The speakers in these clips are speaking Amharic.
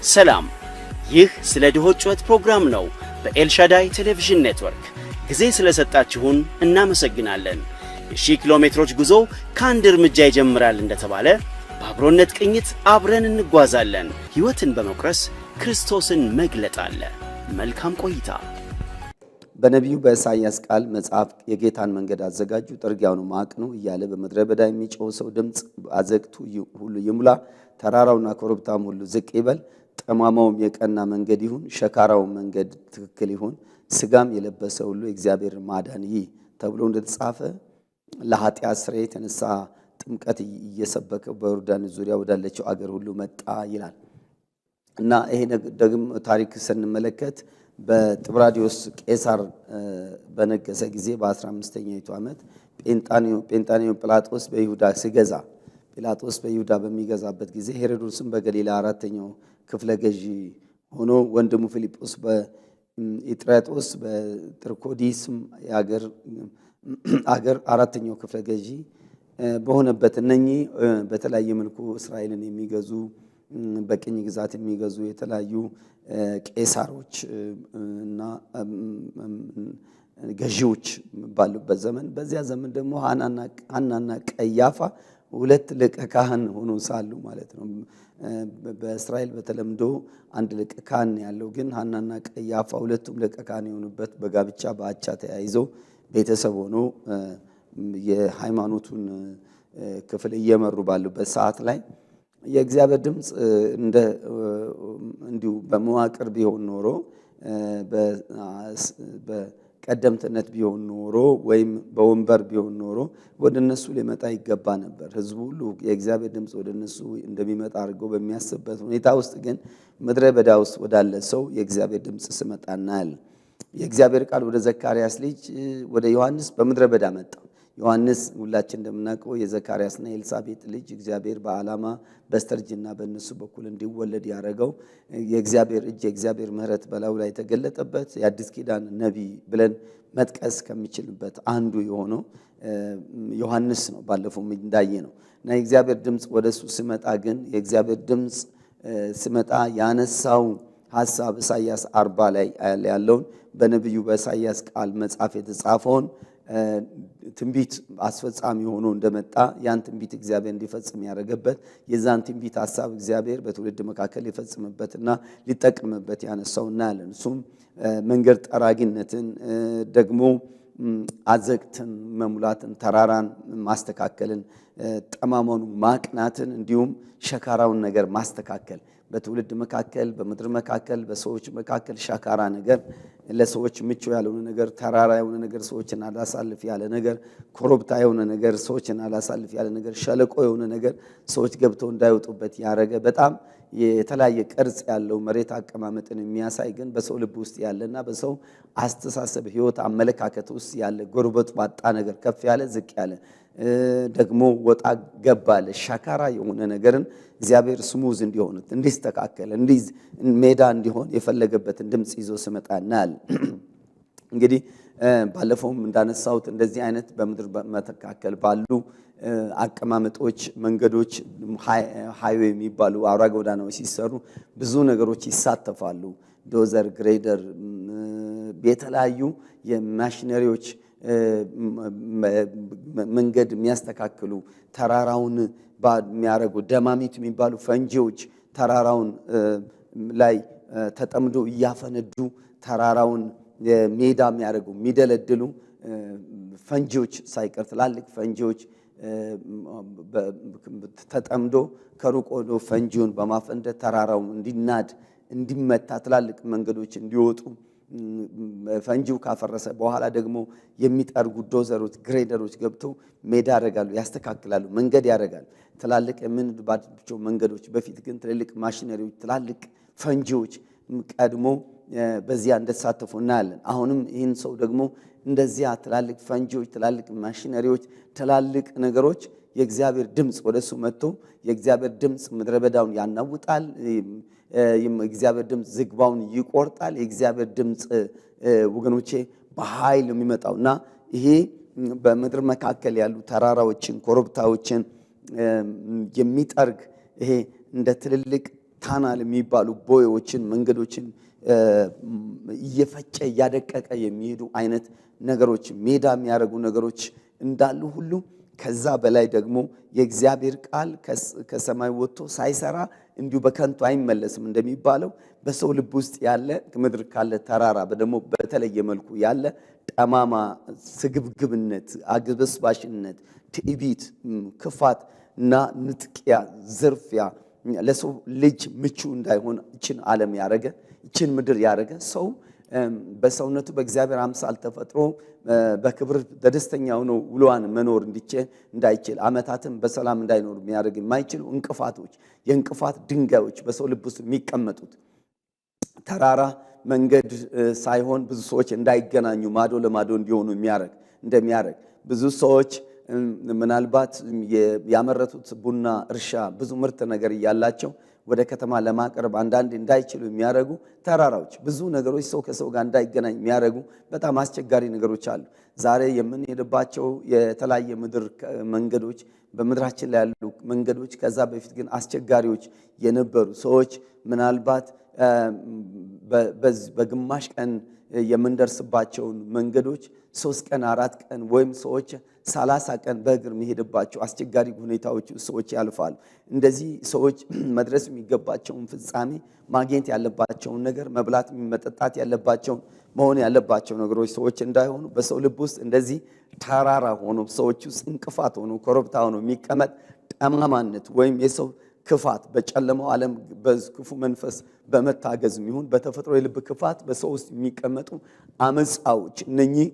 ሰላም፣ ይህ ስለ ድሆች ጩኸት ፕሮግራም ነው። በኤልሻዳይ ቴሌቪዥን ኔትወርክ ጊዜ ስለሰጣችሁን እናመሰግናለን። የ1000 ኪሎ ሜትሮች ጉዞ ከአንድ እርምጃ ይጀምራል እንደተባለ በአብሮነት ቅኝት አብረን እንጓዛለን። ሕይወትን በመቁረስ ክርስቶስን መግለጥ አለ። መልካም ቆይታ። በነቢዩ በኢሳይያስ ቃል መጽሐፍ የጌታን መንገድ አዘጋጁ፣ ጥርጊያውን አቅኑ እያለ በምድረ በዳ የሚጮህ ሰው ድምፅ አዘግቱ ሁሉ ይሙላ፣ ተራራውና ኮረብታም ሁሉ ዝቅ ይበል፣ ጠማማውም የቀና መንገድ ይሁን፣ ሸካራውም መንገድ ትክክል ይሁን፣ ስጋም የለበሰ ሁሉ የእግዚአብሔር ማዳን ይህ ተብሎ እንደተጻፈ ለኃጢአት ስርየት የተነሳ ጥምቀት እየሰበከ በዮርዳኖስ ዙሪያ ወዳለችው አገር ሁሉ መጣ ይላል እና ይሄ ደግሞ ታሪክ ስንመለከት በጥብራዲዮስ ቄሳር በነገሰ ጊዜ በ15ኛው ዓመት ጴንጣኒዮ ጲላጦስ በይሁዳ ሲገዛ ጲላጦስ በይሁዳ በሚገዛበት ጊዜ ሄሮድስም በገሊላ አራተኛው ክፍለ ገዢ ሆኖ ወንድሙ ፊልጶስ በኢጥራጦስ በጥርኮዲስም አገር አራተኛው ክፍለ ገዢ በሆነበት እነኚህ በተለያየ መልኩ እስራኤልን የሚገዙ በቅኝ ግዛት የሚገዙ የተለያዩ ቄሳሮች እና ገዢዎች ባሉበት ዘመን በዚያ ዘመን ደግሞ ሐናና ቀያፋ ሁለት ሊቀ ካህን ሆኖ ሳሉ ማለት ነው። በእስራኤል በተለምዶ አንድ ሊቀ ካህን ያለው፣ ግን ሐናና ቀያፋ ሁለቱም ሊቀ ካህን የሆኑበት በጋብቻ በአቻ ተያይዘው ቤተሰብ ሆኖ የሃይማኖቱን ክፍል እየመሩ ባሉበት ሰዓት ላይ የእግዚአብሔር ድምፅ እንዲሁ በመዋቅር ቢሆን ኖሮ በቀደምትነት ቢሆን ኖሮ ወይም በወንበር ቢሆን ኖሮ ወደ እነሱ ሊመጣ ይገባ ነበር። ሕዝቡ ሁሉ የእግዚአብሔር ድምፅ ወደ እነሱ እንደሚመጣ አድርገው በሚያስብበት ሁኔታ ውስጥ ግን ምድረ በዳ ውስጥ ወዳለ ሰው የእግዚአብሔር ድምፅ ሲመጣ እናያለን። የእግዚአብሔር ቃል ወደ ዘካርያስ ልጅ ወደ ዮሐንስ በምድረ በዳ መጣ። ዮሐንስ ሁላችን እንደምናውቀው የዘካርያስና የኤልሳቤጥ ልጅ እግዚአብሔር በዓላማ በስተርጅና በእነሱ በኩል እንዲወለድ ያደረገው የእግዚአብሔር እጅ የእግዚአብሔር ምሕረት በላዩ ላይ የተገለጠበት የአዲስ ኪዳን ነቢይ ብለን መጥቀስ ከሚችልበት አንዱ የሆነው ዮሐንስ ነው። ባለፈው እንዳየ ነው እና የእግዚአብሔር ድምፅ ወደ እሱ ሲመጣ ግን የእግዚአብሔር ድምፅ ሲመጣ ያነሳው ሐሳብ ኢሳይያስ 40 ላይ ያለውን በነቢዩ በኢሳይያስ ቃል መጽሐፍ የተጻፈውን ትንቢት አስፈጻሚ ሆኖ እንደመጣ ያን ትንቢት እግዚአብሔር እንዲፈጽም ያደረገበት የዛን ትንቢት ሐሳብ እግዚአብሔር በትውልድ መካከል ሊፈጽምበትና ሊጠቅምበት ያነሳው እናያለን። እሱም መንገድ ጠራጊነትን፣ ደግሞ አዘቅትን መሙላትን፣ ተራራን ማስተካከልን፣ ጠማማውን ማቅናትን፣ እንዲሁም ሸካራውን ነገር ማስተካከል በትውልድ መካከል በምድር መካከል በሰዎች መካከል ሸካራ ነገር፣ ለሰዎች ምቹ ያልሆነ ነገር፣ ተራራ የሆነ ነገር፣ ሰዎችን አላሳልፍ ያለ ነገር፣ ኮረብታ የሆነ ነገር፣ ሰዎችን አላሳልፍ ያለ ነገር፣ ሸለቆ የሆነ ነገር ሰዎች ገብተው እንዳይወጡበት ያደረገ በጣም የተለያየ ቅርጽ ያለው መሬት አቀማመጥን የሚያሳይ ግን በሰው ልብ ውስጥ ያለና በሰው አስተሳሰብ ሕይወት አመለካከት ውስጥ ያለ ጎርበጥ ባጣ ነገር ከፍ ያለ ዝቅ ያለ ደግሞ ወጣ ገባለ ሸካራ የሆነ ነገርን እግዚአብሔር ስሙዝ እንዲሆን እንዲስተካከል ሜዳ እንዲሆን የፈለገበትን ድምፅ ይዞ ሲመጣ እናያለን። እንግዲህ ባለፈውም እንዳነሳሁት እንደዚህ አይነት በምድር መካከል ባሉ አቀማመጦች መንገዶች ሃይዌይ የሚባሉ አውራ ጎዳናዎች ሲሰሩ ብዙ ነገሮች ይሳተፋሉ። ዶዘር፣ ግሬደር፣ የተለያዩ የማሽነሪዎች መንገድ የሚያስተካክሉ ተራራውን የሚያረጉ ደማሚት የሚባሉ ፈንጂዎች ተራራውን ላይ ተጠምዶ እያፈነዱ ተራራውን ሜዳ የሚያደርጉ የሚደለድሉ ፈንጂዎች ሳይቀር ትላልቅ ፈንጂዎች ተጠምዶ ከሩቅ ሆኖ ፈንጂውን በማፈንደት ተራራው እንዲናድ እንዲመታ ትላልቅ መንገዶች እንዲወጡ ፈንጂው ካፈረሰ በኋላ ደግሞ የሚጠርጉ ዶዘሮች ግሬደሮች ገብተው ሜዳ ያደርጋሉ፣ ያስተካክላሉ፣ መንገድ ያደርጋሉ። ትላልቅ የምንባቸው መንገዶች በፊት ግን ትልልቅ ማሽነሪዎች ትላልቅ ፈንጂዎች ቀድሞ በዚያ እንደተሳተፉ እናያለን። አሁንም ይህን ሰው ደግሞ እንደዚያ ትላልቅ ፈንጂዎች ትላልቅ ማሽነሪዎች ትላልቅ ነገሮች የእግዚአብሔር ድምፅ ወደሱ መጥቶ የእግዚአብሔር ድምፅ ምድረ በዳውን ያናውጣል። የእግዚአብሔር ድምፅ ዝግባውን ይቆርጣል። የእግዚአብሔር ድምፅ ወገኖቼ በኃይል የሚመጣውና ይሄ በምድር መካከል ያሉ ተራራዎችን ኮረብታዎችን የሚጠርግ ይሄ እንደ ትልልቅ ታናል የሚባሉ ቦዮችን መንገዶችን እየፈጨ እያደቀቀ የሚሄዱ አይነት ነገሮች ሜዳ የሚያደርጉ ነገሮች እንዳሉ ሁሉ ከዛ በላይ ደግሞ የእግዚአብሔር ቃል ከሰማይ ወጥቶ ሳይሰራ እንዲሁ በከንቱ አይመለስም እንደሚባለው በሰው ልብ ውስጥ ያለ ምድር ካለ ተራራ ደግሞ በተለየ መልኩ ያለ ጠማማ ስግብግብነት፣ አግበስባሽነት፣ ትዕቢት፣ ክፋት እና ንጥቂያ፣ ዝርፊያ ለሰው ልጅ ምቹ እንዳይሆን እችን ዓለም ያረገ እችን ምድር ያረገ ሰው በሰውነቱ በእግዚአብሔር አምሳል ተፈጥሮ በክብር በደስተኛ ሆኖ ውሎዋን መኖር እንዳይችል ዓመታትን በሰላም እንዳይኖር የሚያደርግ የማይችሉ እንቅፋቶች፣ የእንቅፋት ድንጋዮች በሰው ልብ ውስጥ የሚቀመጡት ተራራ መንገድ ሳይሆን ብዙ ሰዎች እንዳይገናኙ ማዶ ለማዶ እንዲሆኑ እንደሚያደርግ ብዙ ሰዎች ምናልባት ያመረቱት ቡና እርሻ ብዙ ምርት ነገር እያላቸው ወደ ከተማ ለማቅረብ አንዳንድ እንዳይችሉ የሚያደርጉ ተራራዎች፣ ብዙ ነገሮች ሰው ከሰው ጋር እንዳይገናኝ የሚያደርጉ በጣም አስቸጋሪ ነገሮች አሉ። ዛሬ የምንሄድባቸው የተለያየ ምድር መንገዶች በምድራችን ላይ ያሉ መንገዶች ከዛ በፊት ግን አስቸጋሪዎች የነበሩ ሰዎች ምናልባት በግማሽ ቀን የምንደርስባቸውን መንገዶች 3 ቀን 4 ቀን ወይም ሰዎች 30 ቀን በእግር የሚሄድባቸው አስቸጋሪ ሁኔታዎች ሰዎች ያልፋሉ። እንደዚህ ሰዎች መድረስ የሚገባቸውን ፍጻሜ ማግኘት ያለባቸውን ነገር መብላት መጠጣት ያለባቸውን መሆን ያለባቸው ነገሮች ሰዎች እንዳይሆኑ በሰው ልብ ውስጥ እንደዚህ ተራራ ሆኖ ሰዎች ውስጥ እንቅፋት ሆኖ ኮረብታ ሆኖ የሚቀመጥ ጠማማነት ወይም የሰው ክፋት በጨለማው ዓለም በክፉ መንፈስ በመታገዝ ይሁን በተፈጥሮ የልብ ክፋት በሰው ውስጥ የሚቀመጡ አመጻዎች እነኚህ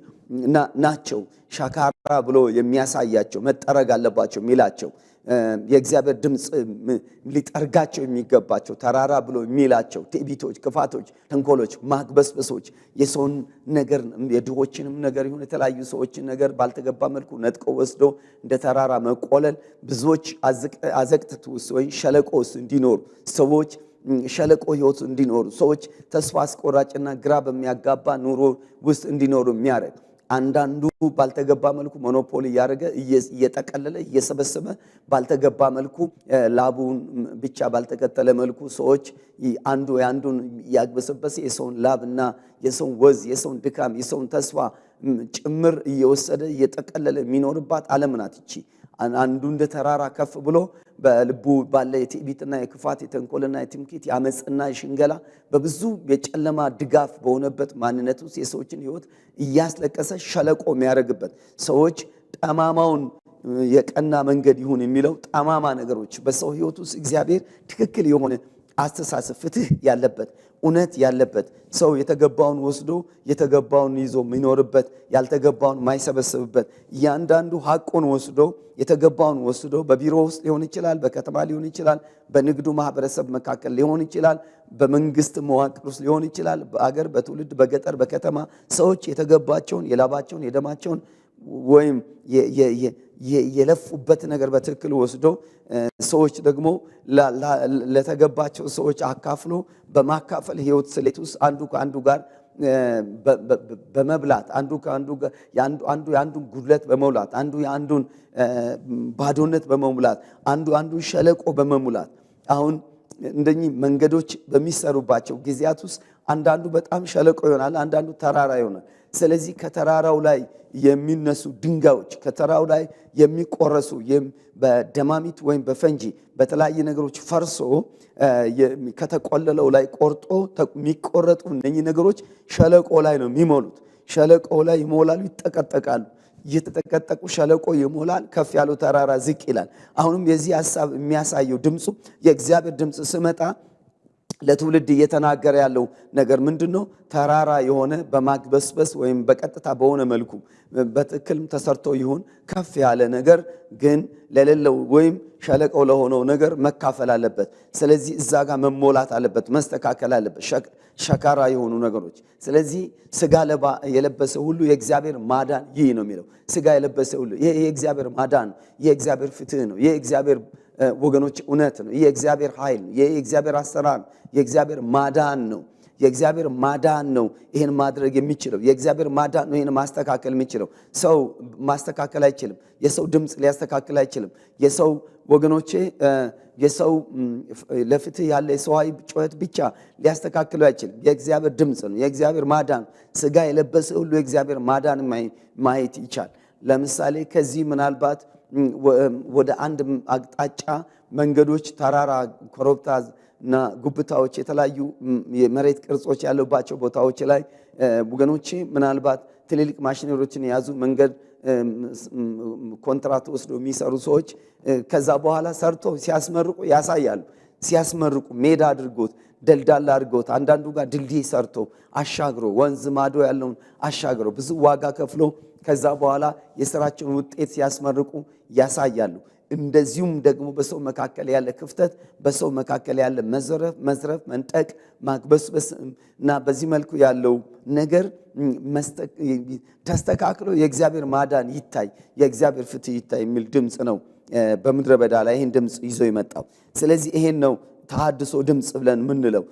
ናቸው። ሻካራ ብሎ የሚያሳያቸው መጠረግ አለባቸው የሚላቸው የእግዚአብሔር ድምጽ ሊጠርጋቸው የሚገባቸው ተራራ ብሎ የሚላቸው ትዕቢቶች፣ ክፋቶች፣ ተንኮሎች፣ ማግበስበሶች የሰውን ነገር የድሆችንም ነገር ይሁን የተለያዩ ሰዎችን ነገር ባልተገባ መልኩ ነጥቆ ወስዶ እንደ ተራራ መቆለል ብዙዎች አዘቅት ውስጥ ወይ ሸለቆ ውስጥ እንዲኖሩ ሰዎች ሸለቆ ህይወት እንዲኖሩ ሰዎች ተስፋ አስቆራጭና ግራ በሚያጋባ ኑሮ ውስጥ እንዲኖሩ የሚያደርግ አንዳንዱ ባልተገባ መልኩ ሞኖፖሊ ያደረገ እየጠቀለለ እየሰበሰበ ባልተገባ መልኩ ላቡን ብቻ ባልተከተለ መልኩ ሰዎች አንዱ ያንዱን ያግበሰበሰ የሰውን ላብና የሰውን ወዝ የሰውን ድካም የሰውን ተስፋ ጭምር እየወሰደ እየጠቀለለ የሚኖርባት ዓለም ናት እቺ። አንዱ እንደ ተራራ ከፍ ብሎ በልቡ ባለ የትዕቢትና የክፋት የተንኮልና የትምክህት የአመጽና የሽንገላ በብዙ የጨለማ ድጋፍ በሆነበት ማንነት ውስጥ የሰዎችን ህይወት እያስለቀሰ ሸለቆ የሚያደርግበት ሰዎች ጠማማውን የቀና መንገድ ይሁን የሚለው ጠማማ ነገሮች በሰው ህይወት ውስጥ እግዚአብሔር ትክክል የሆነ አስተሳሰብ ፍትህ ያለበት እውነት ያለበት ሰው የተገባውን ወስዶ የተገባውን ይዞ የሚኖርበት ያልተገባውን ማይሰበስብበት እያንዳንዱ ሐቁን ወስዶ የተገባውን ወስዶ በቢሮ ውስጥ ሊሆን ይችላል፣ በከተማ ሊሆን ይችላል፣ በንግዱ ማህበረሰብ መካከል ሊሆን ይችላል፣ በመንግስት መዋቅር ውስጥ ሊሆን ይችላል፣ በአገር በትውልድ በገጠር በከተማ ሰዎች የተገባቸውን የላባቸውን የደማቸውን ወይም የለፉበት ነገር በትክክል ወስዶ ሰዎች ደግሞ ለተገባቸው ሰዎች አካፍሎ በማካፈል ህይወት ስሌት ውስጥ አንዱ ከአንዱ ጋር በመብላት አንዱ ከአንዱ ጋር የአንዱን ጉድለት በመሙላት አንዱ የአንዱን ባዶነት በመሙላት አንዱ ሸለቆ በመሙላት አሁን እንደኚህ መንገዶች በሚሰሩባቸው ጊዜያት ውስጥ አንዳንዱ በጣም ሸለቆ ይሆናል፣ አንዳንዱ ተራራ ይሆናል። ስለዚህ ከተራራው ላይ የሚነሱ ድንጋዮች ከተራራው ላይ የሚቆረሱ በደማሚት ወይም በፈንጂ በተለያየ ነገሮች ፈርሶ ከተቆለለው ላይ ቆርጦ የሚቆረጡ እነኚህ ነገሮች ሸለቆ ላይ ነው የሚሞሉት። ሸለቆ ላይ ይሞላሉ፣ ይጠቀጠቃሉ። እየተጠቀጠቁ ሸለቆ ይሞላል፣ ከፍ ያለው ተራራ ዝቅ ይላል። አሁንም የዚህ ሐሳብ የሚያሳየው ድምፁ የእግዚአብሔር ድምፅ ስመጣ ለትውልድ እየተናገረ ያለው ነገር ምንድነው? ተራራ የሆነ በማግበስበስ ወይም በቀጥታ በሆነ መልኩ በትክክልም ተሰርቶ ይሁን ከፍ ያለ ነገር ግን ለሌለው ወይም ሸለቆ ለሆነው ነገር መካፈል አለበት። ስለዚህ እዛ ጋር መሞላት አለበት፣ መስተካከል አለበት ሸካራ የሆኑ ነገሮች። ስለዚህ ስጋ የለበሰ ሁሉ የእግዚአብሔር ማዳን ይህ ነው የሚለው። ስጋ የለበሰ ሁሉ ይሄ የእግዚአብሔር ማዳን ነው፣ የእግዚአብሔር ፍትህ ነው፣ የእግዚአብሔር ወገኖች እውነት ነው፣ የእግዚአብሔር ኃይል ነው፣ የእግዚአብሔር አሰራር ነው፣ የእግዚአብሔር ማዳን ነው። የእግዚአብሔር ማዳን ነው ይሄን ማድረግ የሚችለው። የእግዚአብሔር ማዳን ነው ይሄን ማስተካከል የሚችለው። ሰው ማስተካከል አይችልም። የሰው ድምፅ ሊያስተካክል አይችልም። የሰው ወገኖቼ የሰው ለፍትህ ያለ የሰዋዊ ጩኸት ብቻ ሊያስተካክለው አይችልም። የእግዚአብሔር ድምፅ ነው፣ የእግዚአብሔር ማዳን። ስጋ የለበሰ ሁሉ የእግዚአብሔር ማዳን ማየት ይቻል። ለምሳሌ ከዚህ ምናልባት ወደ አንድ አቅጣጫ መንገዶች፣ ተራራ፣ ኮረብታ እና ጉብታዎች፣ የተለያዩ የመሬት ቅርጾች ያሉባቸው ቦታዎች ላይ ወገኖቼ ምናልባት ትልልቅ ማሽነሪዎችን የያዙ መንገድ ኮንትራት ወስዶ የሚሰሩ ሰዎች ከዛ በኋላ ሰርቶ ሲያስመርቁ ያሳያሉ። ሲያስመርቁ ሜዳ አድርጎት ደልዳላ አድርጎት አንዳንዱ ጋር ድልድይ ሰርቶ አሻግሮ ወንዝ ማዶ ያለውን አሻግሮ ብዙ ዋጋ ከፍሎ ከዛ በኋላ የሥራቸውን ውጤት ሲያስመርቁ ያሳያሉ። እንደዚሁም ደግሞ በሰው መካከል ያለ ክፍተት፣ በሰው መካከል ያለ መዝረፍ፣ መንጠቅ፣ ማግበስበስ እና በዚህ መልኩ ያለው ነገር ተስተካክሎ የእግዚአብሔር ማዳን ይታይ፣ የእግዚአብሔር ፍትህ ይታይ የሚል ድምፅ ነው በምድረ በዳ ላይ ይህን ድምፅ ይዞ ይመጣው። ስለዚህ ይሄን ነው ተሐድሶ ድምፅ ብለን የምንለው።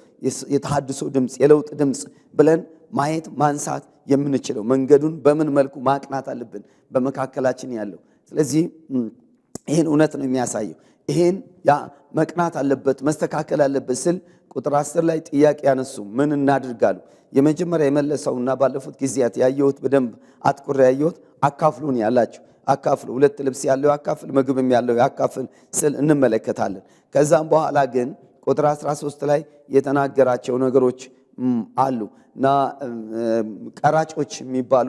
የተሐድሶ ድምፅ፣ የለውጥ ድምፅ ብለን ማየት ማንሳት የምንችለው መንገዱን በምን መልኩ ማቅናት አለብን በመካከላችን ያለው። ስለዚህ ይህን እውነት ነው የሚያሳየው። ይህን መቅናት አለበት መስተካከል አለበት ስል ቁጥር 10 ላይ ጥያቄ ያነሱ ምን እናድርጋሉ? የመጀመሪያ የመለሰውና ባለፉት ጊዜያት ያየሁት በደንብ አትኩሬ ያየሁት አካፍሉን ያላችሁ አካፍሉ፣ ሁለት ልብስ ያለው ያካፍል፣ ምግብም ያለው ያካፍል ስል እንመለከታለን። ከዛም በኋላ ግን ቁጥር 13 ላይ የተናገራቸው ነገሮች አሉ እና ቀራጮች የሚባሉ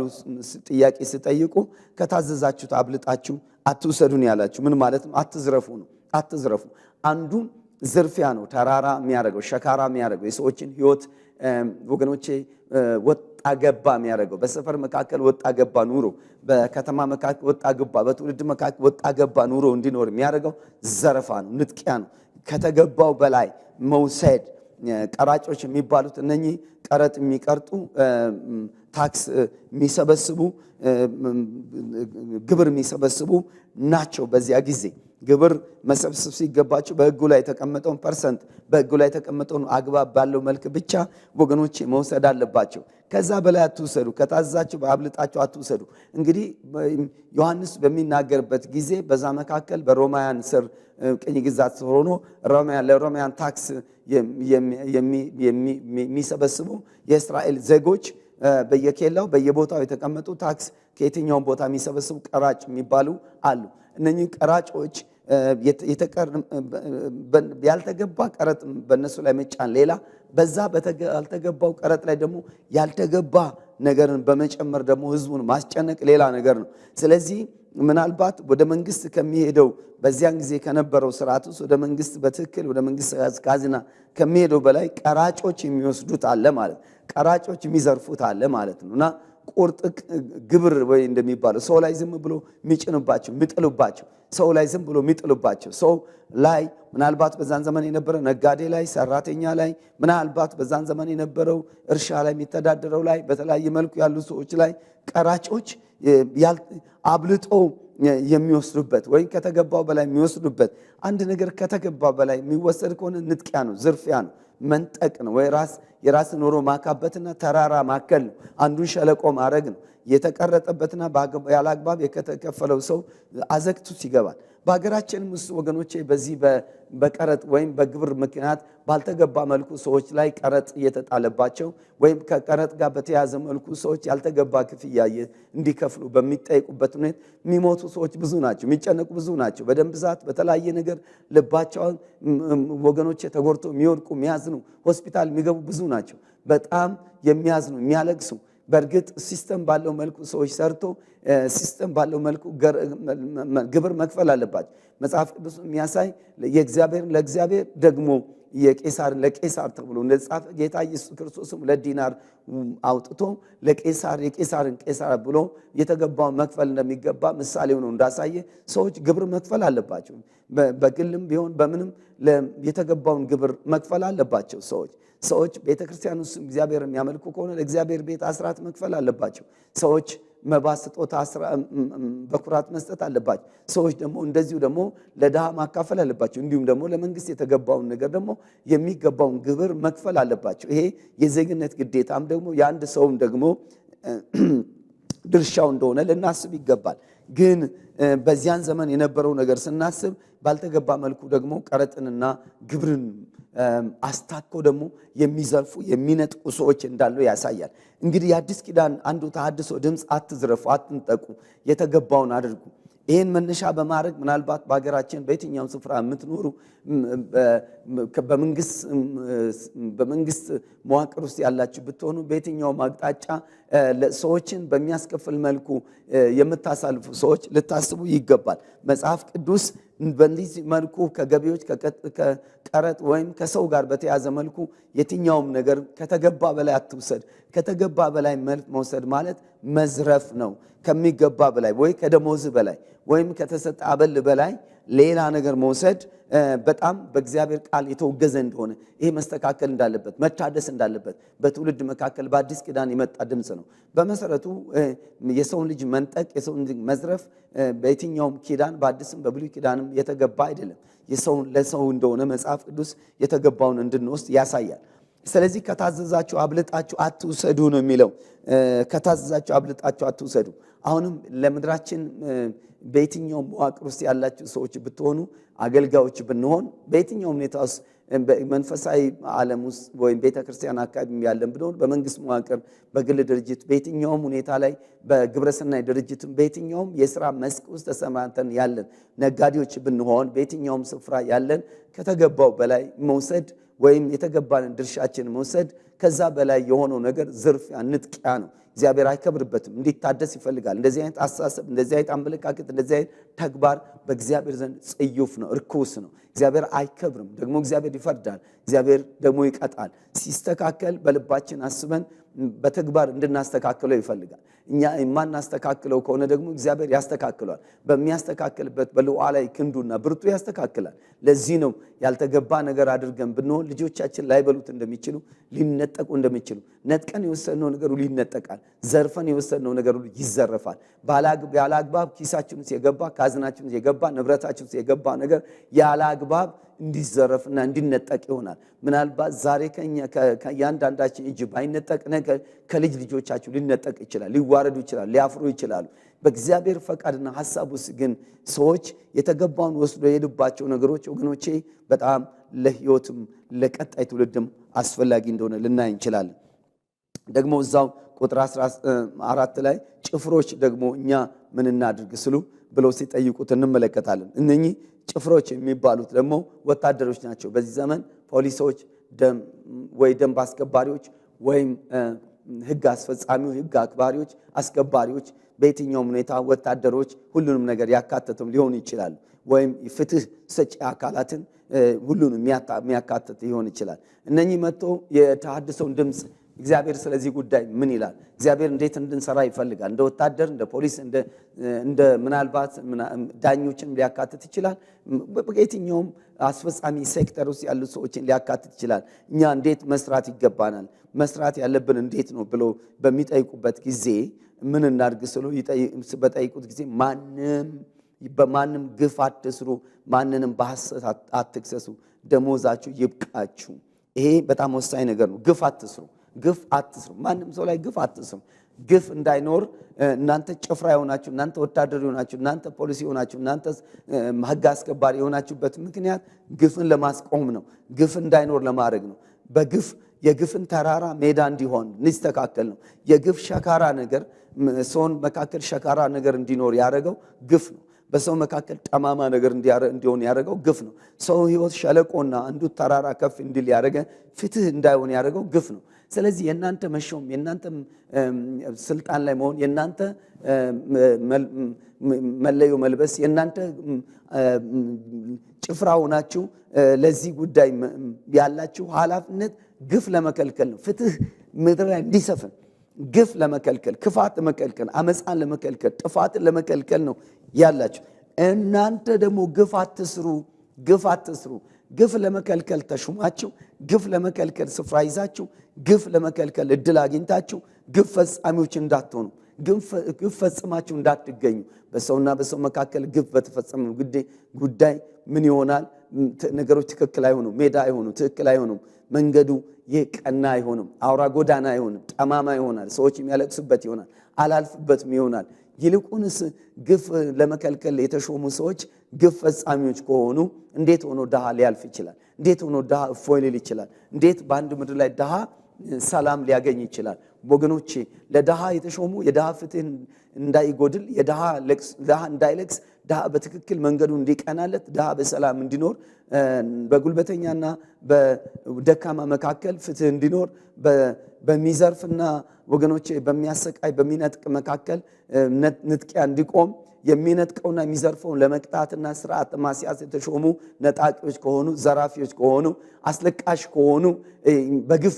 ጥያቄ ሲጠይቁ ከታዘዛችሁት አብልጣችሁ አትውሰዱን ያላችሁ ምን ማለት ነው? አትዝረፉ ነው። አትዝረፉ አንዱ ዝርፊያ ነው። ተራራ የሚያደርገው ሸካራ የሚያደርገው የሰዎችን ሕይወት ወገኖቼ ወጣ ገባ የሚያደርገው በሰፈር መካከል ወጣ ገባ ኑሮ፣ በከተማ መካከል ወጣ ገባ፣ በትውልድ መካከል ወጣ ገባ ኑሮ እንዲኖር የሚያደርገው ዘረፋ ነው፣ ንጥቂያ ነው። ከተገባው በላይ መውሰድ። ቀራጮች የሚባሉት እነኚህ ቀረጥ የሚቀርጡ ታክስ የሚሰበስቡ ግብር የሚሰበስቡ ናቸው። በዚያ ጊዜ ግብር መሰብሰብ ሲገባቸው በሕጉ ላይ የተቀመጠውን ፐርሰንት በሕጉ ላይ የተቀመጠውን አግባብ ባለው መልክ ብቻ ወገኖቼ መውሰድ አለባቸው። ከዛ በላይ አትውሰዱ፣ ከታዘዛችሁ በአብልጣችሁ አትውሰዱ። እንግዲህ ዮሐንስ በሚናገርበት ጊዜ በዛ መካከል በሮማውያን ስር ቅኝ ግዛት ሆኖ ለሮማውያን ታክስ የሚሰበስቡ የእስራኤል ዜጎች በየኬላው በየቦታው የተቀመጡ ታክስ ከየትኛውም ቦታ የሚሰበስቡ ቀራጭ የሚባሉ አሉ። እነኚህ ቀራጮች ያልተገባ ቀረጥ በእነሱ ላይ መጫን ሌላ፣ በዛ ያልተገባው ቀረጥ ላይ ደግሞ ያልተገባ ነገርን በመጨመር ደግሞ ህዝቡን ማስጨነቅ ሌላ ነገር ነው። ስለዚህ ምናልባት ወደ መንግስት ከሚሄደው በዚያን ጊዜ ከነበረው ስርዓት ውስጥ ወደ መንግስት በትክክል ወደ መንግስት ካዝና ከሚሄደው በላይ ቀራጮች የሚወስዱት አለ ማለት፣ ቀራጮች የሚዘርፉት አለ ማለት ነው። እና ቁርጥ ግብር ወይ እንደሚባለው ሰው ላይ ዝም ብሎ የሚጭንባቸው የሚጥሉባቸው፣ ሰው ላይ ዝም ብሎ የሚጥሉባቸው፣ ሰው ላይ ምናልባት በዛን ዘመን የነበረ ነጋዴ ላይ፣ ሰራተኛ ላይ፣ ምናልባት በዛን ዘመን የነበረው እርሻ ላይ የሚተዳደረው ላይ፣ በተለያየ መልኩ ያሉ ሰዎች ላይ ቀራጮች አብልጦ የሚወስዱበት ወይም ከተገባው በላይ የሚወስዱበት። አንድ ነገር ከተገባው በላይ የሚወሰድ ከሆነ ንጥቂያ ነው፣ ዝርፊያ ነው፣ መንጠቅ ነው፣ ወይ የራስ ኑሮ ማካበትና ተራራ ማከል ነው። አንዱን ሸለቆ ማድረግ ነው። የተቀረጠበትና ያለ አግባብ የተከፈለው ሰው አዘቅቱ ይገባል። በሀገራችንም ውስጥ ወገኖቼ በዚህ በቀረጥ ወይም በግብር ምክንያት ባልተገባ መልኩ ሰዎች ላይ ቀረጥ እየተጣለባቸው ወይም ከቀረጥ ጋር በተያያዘ መልኩ ሰዎች ያልተገባ ክፍያ እንዲከፍሉ በሚጠይቁበት ሁኔታ የሚሞቱ ሰዎች ብዙ ናቸው፣ የሚጨነቁ ብዙ ናቸው። በደም ብዛት በተለያየ ነገር ልባቸውን ወገኖቼ ተጎድቶ የሚወድቁ የሚያዝኑ ሆስፒታል የሚገቡ ብዙ ናቸው። በጣም የሚያዝኑ የሚያለቅሱ። በእርግጥ ሲስተም ባለው መልኩ ሰዎች ሰርቶ ሲስተም ባለው መልኩ ግብር መክፈል አለባቸው። መጽሐፍ ቅዱስ የሚያሳይ የእግዚአብሔርን ለእግዚአብሔር ደግሞ የቄሳርን ለቄሳር ተብሎ እንደተጻፈ ጌታ ኢየሱስ ክርስቶስም ለዲናር አውጥቶ ለቄሳር የቄሳርን ቄሳር ብሎ የተገባውን መክፈል እንደሚገባ ምሳሌ ሆኖ እንዳሳየ ሰዎች ግብር መክፈል አለባቸው። በግልም ቢሆን በምንም የተገባውን ግብር መክፈል አለባቸው። ሰዎች ቤተክርስቲያን ውስጥ እግዚአብሔር የሚያመልኩ ከሆነ ለእግዚአብሔር ቤት አስራት መክፈል አለባቸው። ሰዎች መባ ስጦታ በኩራት መስጠት አለባቸው። ሰዎች ደግሞ እንደዚሁ ደግሞ ለድሃ ማካፈል አለባቸው። እንዲሁም ደግሞ ለመንግስት የተገባውን ነገር ደግሞ የሚገባውን ግብር መክፈል አለባቸው። ይሄ የዜግነት ግዴታም ደግሞ የአንድ ሰውም ደግሞ ድርሻው እንደሆነ ልናስብ ይገባል። ግን በዚያን ዘመን የነበረው ነገር ስናስብ ባልተገባ መልኩ ደግሞ ቀረጥንና ግብርን አስታኮ ደግሞ የሚዘርፉ የሚነጥቁ ሰዎች እንዳሉ ያሳያል። እንግዲህ የአዲስ ኪዳን አንዱ ተሐድሶ ድምፅ አትዝረፉ፣ አትንጠቁ፣ የተገባውን አድርጉ። ይህን መነሻ በማድረግ ምናልባት በሀገራችን በየትኛውም ስፍራ የምትኖሩ በመንግስት መዋቅር ውስጥ ያላችሁ ብትሆኑ በየትኛውም አቅጣጫ ሰዎችን በሚያስከፍል መልኩ የምታሳልፉ ሰዎች ልታስቡ ይገባል። መጽሐፍ ቅዱስ በዚህ መልኩ ከገቢዎች ከቀረጥ ወይም ከሰው ጋር በተያዘ መልኩ የትኛውም ነገር ከተገባ በላይ አትውሰድ። ከተገባ በላይ መውሰድ ማለት መዝረፍ ነው። ከሚገባ በላይ ወይ ከደሞዝ በላይ ወይም ከተሰጠ አበል በላይ ሌላ ነገር መውሰድ በጣም በእግዚአብሔር ቃል የተወገዘ እንደሆነ ይሄ መስተካከል እንዳለበት መታደስ እንዳለበት በትውልድ መካከል በአዲስ ኪዳን የመጣ ድምፅ ነው። በመሰረቱ የሰውን ልጅ መንጠቅ፣ የሰውን ልጅ መዝረፍ በየትኛውም ኪዳን በአዲስም በብሉይ ኪዳንም የተገባ አይደለም። የሰውን ለሰው እንደሆነ መጽሐፍ ቅዱስ የተገባውን እንድንወስድ ያሳያል። ስለዚህ ከታዘዛችሁ አብልጣችሁ አትውሰዱ ነው የሚለው። ከታዘዛችሁ አብልጣችሁ አትውሰዱ። አሁንም ለምድራችን በየትኛውም መዋቅር ውስጥ ያላችሁ ሰዎች ብትሆኑ አገልጋዮች ብንሆን በየትኛውም ሁኔታ ውስጥ መንፈሳዊ ዓለም ውስጥ ወይም ቤተክርስቲያን አካባቢ ያለን ብንሆን በመንግስት መዋቅር፣ በግል ድርጅት፣ በየትኛውም ሁኔታ ላይ በግብረሰናይ ድርጅትም በየትኛውም የሥራ መስክ ውስጥ ተሰማርተን ያለን ነጋዴዎች ብንሆን በየትኛውም ስፍራ ያለን ከተገባው በላይ መውሰድ ወይም የተገባንን ድርሻችን መውሰድ ከዛ በላይ የሆነው ነገር ዝርፊያ፣ ንጥቂያ ነው። እግዚአብሔር አይከብርበትም። እንዲታደስ ይፈልጋል። እንደዚህ አይነት አስተሳሰብ፣ እንደዚህ አይነት አመለካከት፣ እንደዚህ አይነት ተግባር በእግዚአብሔር ዘንድ ጽዩፍ ነው፣ እርኩስ ነው። እግዚአብሔር አይከብርም። ደግሞ እግዚአብሔር ይፈርዳል። እግዚአብሔር ደግሞ ይቀጣል። ሲስተካከል በልባችን አስበን በተግባር እንድናስተካክለው ይፈልጋል። እኛ የማናስተካክለው ከሆነ ደግሞ እግዚአብሔር ያስተካክሏል። በሚያስተካክልበት በሉዓላዊ ክንዱና ብርቱ ያስተካክላል። ለዚህ ነው ያልተገባ ነገር አድርገን ብንሆን ልጆቻችን ላይበሉት እንደሚችሉ፣ ሊነጠቁ እንደሚችሉ፣ ነጥቀን የወሰድነው ነገር ሁሉ ይነጠቃል። ዘርፈን የወሰድነው ነገር ሁሉ ይዘረፋል። ያለ አግባብ ኪሳችን ውስጥ የገባ ካዝናችን ውስጥ የገባ ንብረታችን ውስጥ የገባ ነገር ያለ አግባብ እንዲዘረፍና እንዲነጠቅ ይሆናል። ምናልባት ዛሬ ከእያንዳንዳችን እጅ ባይነጠቅ ነገር ከልጅ ልጆቻችሁ ሊነጠቅ ይችላል፣ ሊዋረዱ ይችላል፣ ሊያፍሩ ይችላሉ። በእግዚአብሔር ፈቃድና ሐሳብ ውስጥ ግን ሰዎች የተገባውን ወስዶ የሄዱባቸው ነገሮች ወገኖቼ በጣም ለሕይወትም ለቀጣይ ትውልድም አስፈላጊ እንደሆነ ልናይ እንችላለን። ደግሞ እዛው ቁጥር 14 ላይ ጭፍሮች ደግሞ እኛ ምን እናድርግ ስሉ ብለው ሲጠይቁት እንመለከታለን። እነኚህ ጭፍሮች የሚባሉት ደግሞ ወታደሮች ናቸው። በዚህ ዘመን ፖሊሶች ወይ ደንብ አስከባሪዎች ወይም ሕግ አስፈጻሚዎች፣ ሕግ አክባሪዎች፣ አስከባሪዎች በየትኛውም ሁኔታ ወታደሮች ሁሉንም ነገር ያካተቱም ሊሆኑ ይችላሉ። ወይም ፍትህ ሰጪ አካላትን ሁሉንም የሚያካትት ሊሆን ይችላል። እነኚህ መጥቶ የተሐድሶውን ድምፅ እግዚአብሔር ስለዚህ ጉዳይ ምን ይላል? እግዚአብሔር እንዴት እንድንሰራ ይፈልጋል? እንደ ወታደር፣ እንደ ፖሊስ፣ እንደ ምናልባት ዳኞችን ሊያካትት ይችላል። በየትኛውም አስፈጻሚ ሴክተር ውስጥ ያሉ ሰዎችን ሊያካትት ይችላል። እኛ እንዴት መስራት ይገባናል? መስራት ያለብን እንዴት ነው ብሎ በሚጠይቁበት ጊዜ ምን እናድርግ ስሉ በጠይቁት ጊዜ በማንም ግፍ አትስሩ፣ ማንንም በሐሰት አትክሰሱ፣ ደሞዛችሁ ይብቃችሁ። ይሄ በጣም ወሳኝ ነገር ነው። ግፍ አትስሩ፣ ግፍ አትስሩ። ማንም ሰው ላይ ግፍ አትስሩ። ግፍ እንዳይኖር እናንተ ጭፍራ የሆናችሁ፣ እናንተ ወታደር የሆናችሁ፣ እናንተ ፖሊስ የሆናችሁ፣ እናንተ ሕግ አስከባሪ የሆናችሁበት ምክንያት ግፍን ለማስቆም ነው። ግፍ እንዳይኖር ለማድረግ ነው። በግፍ የግፍን ተራራ ሜዳ እንዲሆን እንዲስተካከል ነው። የግፍ ሸካራ ነገር ሰውን መካከል ሸካራ ነገር እንዲኖር ያደረገው ግፍ ነው። በሰው መካከል ጠማማ ነገር እንዲሆን ያደረገው ግፍ ነው። ሰው ሕይወት ሸለቆና አንዱ ተራራ ከፍ እንዲል ያደረገ ፍትህ እንዳይሆን ያደረገው ግፍ ነው። ስለዚህ የእናንተ መሾም፣ የእናንተ ስልጣን ላይ መሆን፣ የእናንተ መለዮ መልበስ፣ የእናንተ ጭፍራ ሆናችሁ ለዚህ ጉዳይ ያላችሁ ኃላፊነት ግፍ ለመከልከል ነው። ፍትህ ምድር ላይ እንዲሰፍን ግፍ ለመከልከል፣ ክፋት ለመከልከል፣ አመፃን ለመከልከል፣ ጥፋትን ለመከልከል ነው ያላችሁ። እናንተ ደግሞ ግፍ አትስሩ፣ ግፍ አትስሩ። ግፍ ለመከልከል ተሹማችሁ፣ ግፍ ለመከልከል ስፍራ ይዛችሁ፣ ግፍ ለመከልከል እድል አግኝታችሁ ግፍ ፈጻሚዎች እንዳትሆኑ፣ ግፍ ፈጽማችሁ እንዳትገኙ። በሰውና በሰው መካከል ግፍ በተፈጸመ ጉዳይ ምን ይሆናል? ነገሮች ትክክል አይሆኑም። ሜዳ አይሆኑም፣ ትክክል አይሆኑም። መንገዱ የቀና አይሆንም፣ አውራ ጎዳና አይሆንም፣ ጠማማ ይሆናል። ሰዎች የሚያለቅሱበት ይሆናል፣ አላልፍበትም ይሆናል። ይልቁንስ ግፍ ለመከልከል የተሾሙ ሰዎች ግፍ ፈጻሚዎች ከሆኑ እንዴት ሆኖ ድሃ ሊያልፍ ይችላል? እንዴት ሆኖ ድሃ እፎይ ሊል ይችላል? እንዴት በአንድ ምድር ላይ ድሃ ሰላም ሊያገኝ ይችላል? ወገኖቼ ለድሃ የተሾሙ የድሃ ፍትህ እንዳይጎድል፣ የድሃ እንዳይለቅስ፣ ድሃ በትክክል መንገዱ እንዲቀናለት፣ ድሃ በሰላም እንዲኖር፣ በጉልበተኛና በደካማ መካከል ፍትህ እንዲኖር፣ በሚዘርፍና ወገኖቼ በሚያሰቃይ በሚነጥቅ መካከል ንጥቂያ እንዲቆም፣ የሚነጥቀውና የሚዘርፈውን ለመቅጣትና ስርዓት ማስያዝ የተሾሙ ነጣቂዎች ከሆኑ፣ ዘራፊዎች ከሆኑ፣ አስለቃሽ ከሆኑ፣ በግፍ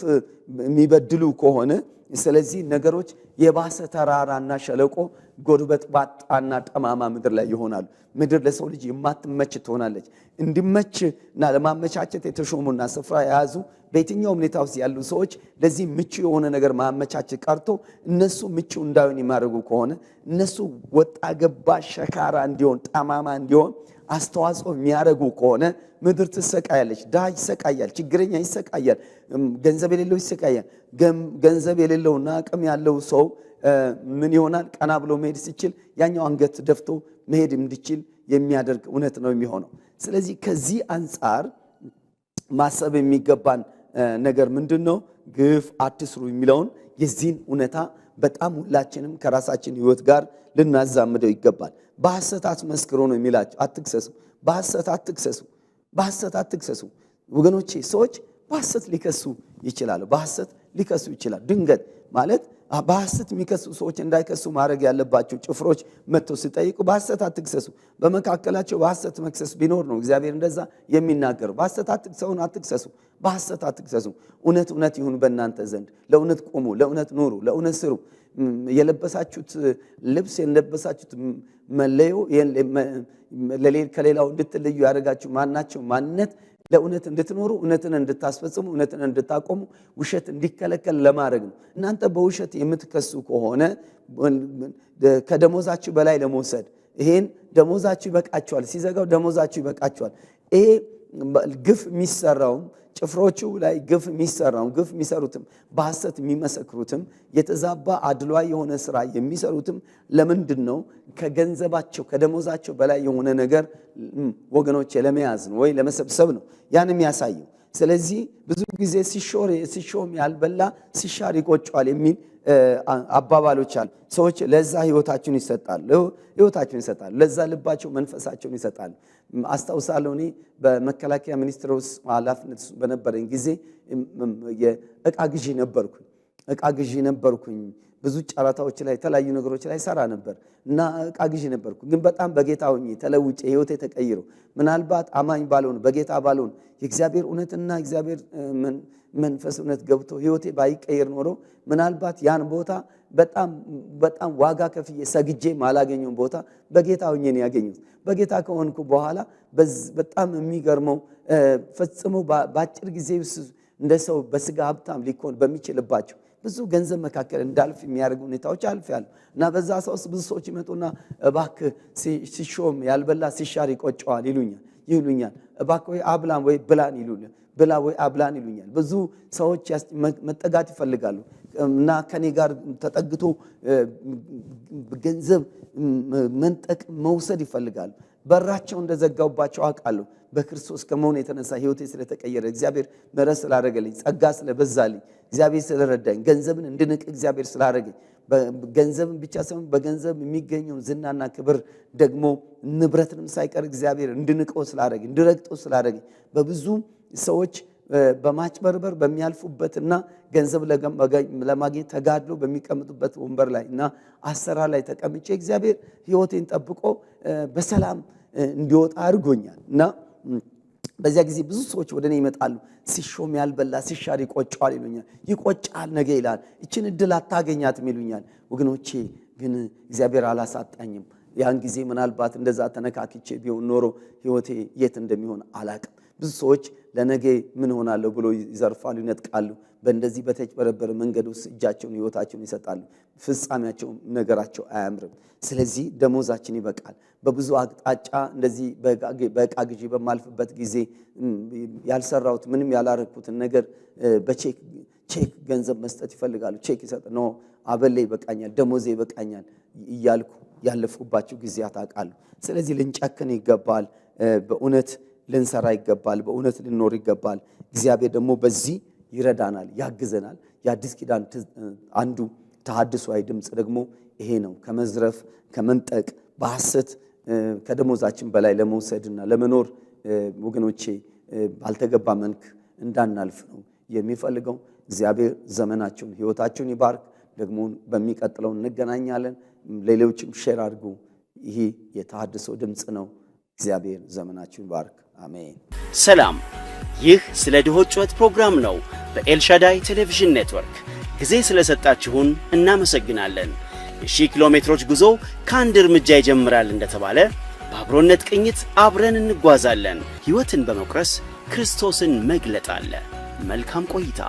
የሚበድሉ ከሆነ ስለዚህ ነገሮች የባሰ ተራራና ሸለቆ ጎርበጥ ባጣና ጠማማ ምድር ላይ ይሆናሉ። ምድር ለሰው ልጅ የማትመች ትሆናለች። እንዲመችና ለማመቻቸት የተሾሙና ስፍራ የያዙ በየትኛውም ሁኔታ ውስጥ ያሉ ሰዎች ለዚህ ምቹ የሆነ ነገር ማመቻቸት ቀርቶ እነሱ ምቹ እንዳይሆን የሚያደርጉ ከሆነ እነሱ ወጣ ገባ ሸካራ እንዲሆን ጠማማ እንዲሆን አስተዋጽኦ የሚያደርጉ ከሆነ ምድር ትሰቃያለች። ድሃ ይሰቃያል፣ ችግረኛ ይሰቃያል፣ ገንዘብ የሌለው ይሰቃያል። ገንዘብ የሌለውና አቅም ያለው ሰው ምን ይሆናል? ቀና ብሎ መሄድ ሲችል ያኛው አንገት ደፍቶ መሄድ እንዲችል የሚያደርግ እውነት ነው የሚሆነው። ስለዚህ ከዚህ አንጻር ማሰብ የሚገባን ነገር ምንድነው? ግፍ አትስሩ የሚለውን የዚህን እውነታ በጣም ሁላችንም ከራሳችን ህይወት ጋር ልናዛምደው ይገባል። በሐሰት አትመስክሩ ነው የሚላቸው። አትክሰሱ፣ በሐሰት አትክሰሱ፣ በሐሰት አትክሰሱ። ወገኖቼ ሰዎች በሐሰት ሊከሱ ይችላሉ፣ በሐሰት ሊከሱ ይችላል። ድንገት ማለት በሐሰት የሚከሱ ሰዎች እንዳይከሱ ማድረግ ያለባቸው ጭፍሮች መጥተው ሲጠይቁ በሐሰት አትክሰሱ። በመካከላቸው በሐሰት መክሰስ ቢኖር ነው እግዚአብሔር እንደዛ የሚናገረው። በሐሰት አትክሰሱን አትክሰሱ፣ በሐሰት አትክሰሱ። እውነት እውነት ይሁን በእናንተ ዘንድ። ለእውነት ቁሙ፣ ለእውነት ኑሩ፣ ለእውነት ስሩ። የለበሳችሁት ልብስ የለበሳችሁት መለዮ ከሌላው እንድትለዩ ያደርጋችሁ ማናቸው ማንነት ለእውነት እንድትኖሩ፣ እውነትን እንድታስፈጽሙ፣ እውነትን እንድታቆሙ፣ ውሸት እንዲከለከል ለማድረግ ነው። እናንተ በውሸት የምትከሱ ከሆነ ከደሞዛችሁ በላይ ለመውሰድ ይሄን ደሞዛችሁ ይበቃችኋል፣ ሲዘጋው ደሞዛችሁ ይበቃችኋል። ይሄ ግፍ የሚሰራው ጭፍሮቹ ላይ ግፍ የሚሰራው ግፍ የሚሰሩትም በሐሰት የሚመሰክሩትም የተዛባ አድሏዊ የሆነ ስራ የሚሰሩትም ለምንድን ነው? ከገንዘባቸው ከደሞዛቸው በላይ የሆነ ነገር ወገኖች ለመያዝ ነው ወይ ለመሰብሰብ ነው ያን የሚያሳየው። ስለዚህ ብዙ ጊዜ ሲሾም ያልበላ ሲሻር ይቆጫል የሚል አባባሎች አሉ። ሰዎች ለዛ ህይወታቸውን ይሰጣሉ፣ ለዛ ልባቸው መንፈሳቸውን ይሰጣሉ። አስታውሳለሁ እኔ በመከላከያ ሚኒስቴር ውስጥ ኃላፊነት በነበረኝ ጊዜ የእቃ ግዢ ነበርኩኝ። ብዙ ጨረታዎች ላይ የተለያዩ ነገሮች ላይ ሰራ ነበር እና እቃ ግዢ ነበርኩ። ግን በጣም በጌታ ሆኜ ተለውጬ ህይወቴ ተቀይሮ ምናልባት አማኝ ባልሆን በጌታ ባልሆን የእግዚአብሔር እውነትና እግዚአብሔር መንፈስ እውነት ገብቶ ህይወቴ ባይቀየር ኖሮ ምናልባት ያን ቦታ በጣም ዋጋ ከፍዬ ሰግጄ ማላገኘው ቦታ በጌታ ሆኜ ነው ያገኘሁት። በጌታ ከሆንኩ በኋላ በጣም የሚገርመው ፈጽሞ በአጭር ጊዜ እንደ ሰው በስጋ ሀብታም ሊኮን በሚችልባቸው ብዙ ገንዘብ መካከል እንዳልፍ የሚያደርጉ ሁኔታዎች አልፌያለሁ እና በዛ ሰው ብዙ ሰዎች ይመጡና እባክህ ሲሾም ያልበላ ሲሻር ይቆጨዋል ይሉኛል። እባክህ ወይ አብላን ወይ ብላን ይሉኛል። ብላ ወይ አብላን ይሉኛል። ብዙ ሰዎች መጠጋት ይፈልጋሉ እና ከኔ ጋር ተጠግቶ ገንዘብ መንጠቅ መውሰድ ይፈልጋሉ። በራቸው እንደዘጋውባቸው አውቃለሁ። በክርስቶስ ከመሆን የተነሳ ህይወቴ ስለተቀየረ እግዚአብሔር ምሕረት ስላደረገልኝ ጸጋ ስለበዛልኝ እግዚአብሔር ስለረዳኝ ገንዘብን እንድንቅ እግዚአብሔር ስላደረገኝ ገንዘብን ብቻ ሳይሆን በገንዘብ የሚገኘው ዝናና ክብር ደግሞ ንብረትንም ሳይቀር እግዚአብሔር እንድንቀው ስላደረገኝ እንድረግጠው ስላደረገኝ በብዙ ሰዎች በማጭበርበር በሚያልፉበትና ገንዘብ ለማግኘት ተጋድሎ በሚቀምጡበት ወንበር ላይ እና አሰራር ላይ ተቀምጬ እግዚአብሔር ህይወቴን ጠብቆ በሰላም እንዲወጣ አድርጎኛል እና በዚያ ጊዜ ብዙ ሰዎች ወደ እኔ ይመጣሉ። ሲሾም ያልበላ ሲሻር ይቆጫል ይሉኛል። ይቆጫል ነገ ይላል። እችን እድል አታገኛትም ይሉኛል። ወገኖቼ ግን እግዚአብሔር አላሳጣኝም። ያን ጊዜ ምናልባት እንደዛ ተነካክቼ ቢሆን ኖሮ ህይወቴ የት እንደሚሆን አላቅም። ብዙ ሰዎች ለነገ ምን ሆናለሁ ብሎ ይዘርፋሉ፣ ይነጥቃሉ። በእንደዚህ በተጭበረበረ መንገድ ውስጥ እጃቸውን ህይወታቸውን ይሰጣሉ። ፍጻሜያቸው ነገራቸው አያምርም። ስለዚህ ደሞዛችን ይበቃል። በብዙ አቅጣጫ እንደዚህ በዕቃ ግዢ በማልፍበት ጊዜ ያልሰራሁት ምንም ያላረኩትን ነገር በቼክ ገንዘብ መስጠት ይፈልጋሉ። ቼክ ይሰጥ ነው አበሌ ይበቃኛል፣ ደሞዜ ይበቃኛል እያልኩ ያለፍኩባቸው ጊዜያት አውቃሉ። ስለዚህ ልንጨክን ይገባል። በእውነት ልንሰራ ይገባል። በእውነት ልንኖር ይገባል። እግዚአብሔር ደግሞ በዚህ ይረዳናል፣ ያግዘናል። የአዲስ ኪዳን አንዱ ተሐድሶአዊ ድምፅ ደግሞ ይሄ ነው። ከመዝረፍ ከመንጠቅ በሐሰት ከደሞዛችን በላይ ለመውሰድና ለመኖር ወገኖቼ ባልተገባ መልክ እንዳናልፍ ነው የሚፈልገው። እግዚአብሔር ዘመናችሁን ህይወታችሁን ይባርክ። ደግሞ በሚቀጥለው እንገናኛለን። ሌሎችም ሼር አድርጉ። ይሄ የተሐድሶ ድምፅ ነው። እግዚአብሔር ዘመናችሁን ይባርክ። አሜን። ሰላም። ይህ ስለ ድሆች ጩኸት ፕሮግራም ነው በኤልሻዳይ ቴሌቪዥን ኔትወርክ። ጊዜ ስለሰጣችሁን እናመሰግናለን። የ1000 ኪሎ ሜትሮች ጉዞ ከአንድ እርምጃ ይጀምራል እንደተባለ በአብሮነት ቅኝት አብረን እንጓዛለን። ሕይወትን በመቁረስ ክርስቶስን መግለጥ አለ። መልካም ቆይታ።